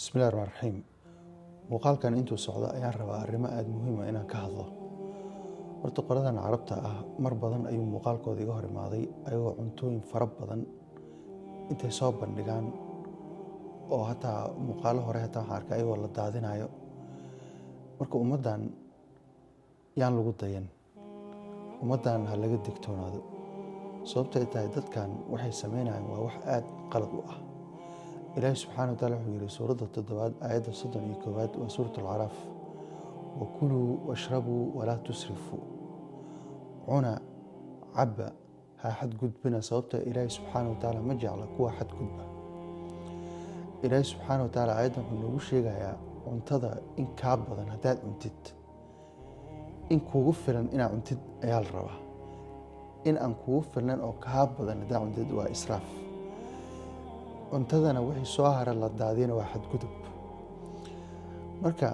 بسم الله الرحمن الرحيم. muuqaalkan intuu socdo ayaan rabaa arrimo aad muhiim ah inaan ka hadlo. Horta qoradan carabta ah mar badan ayuu muuqaalkooda iga hor imaaday ayagoo cuntooyin fara badan intay soo bandhigaan oo hataa muuqaalo hore hataa waxaan arkay ayagoo la daadinayo. Marka ummadan yaan lagu dayan, ummadan ha laga digtoonaado. Sababtoo ay tahay dadkan waxay sameynayaan waa wax aad qalad u ah. إلهي سبحانه وتعالى في سورة التدواد آيات الصدر يكواد وسورة العراف وكلوا واشربوا ولا تسرفوا عنا عبا ها حد قد بنا صوبته إلهي سبحانه وتعالى ما جعل كوا حد قد بنا إلهي سبحانه وتعالى آياتنا من نقول يا عنتظى إن كعبضا هداد عنتد إن كوغفرا إن عنتد أيال روا إن أن كوغفرا أو كعبضا هداد عنتد وإسراف cuntadana wixii soo hara la daadina waa xadgudub. Marka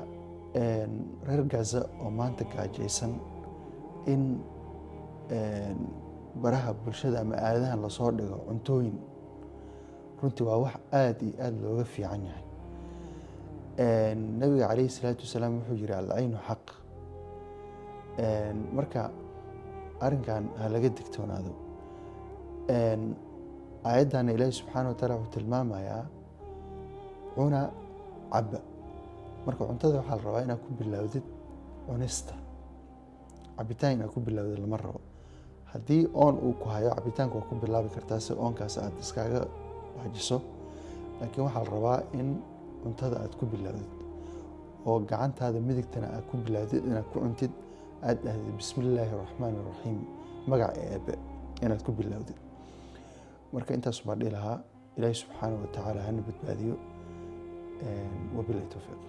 reer Gaza oo maanta gaajaysan in baraha bulshada ama aadahan la soo dhigo cuntooyin runtii waa wax aad iyo aad looga fiican yahay. Nabiga calayhi salaatu wasalaam wuxuu yiri al-aynu xaq. Marka arrinkan ha laga digtoonaado. آياتنا إلهي سبحانه وتعالى وتلماما يا عنا عبا مركو عنتظر حال رواينا كوب باللاودد ونستا عبتين كوب باللاودد المرة هدي أون أوكو هايو عبتين كوب باللاودد كرتاسة أون كاسات تسكاغا وحجسو لكن وحال رواي إن عنتظر كوب باللاودد وقعنت هذا مدكتنا كوب باللاودد إن أكو عنتد بسم الله الرحمن الرحيم مقع إيابا إن كوب باللاودد marka intaas baa dhilaha Ilaahay subhanahu wa ta'ala hana badbaadiyo wabillahi tawfiiq.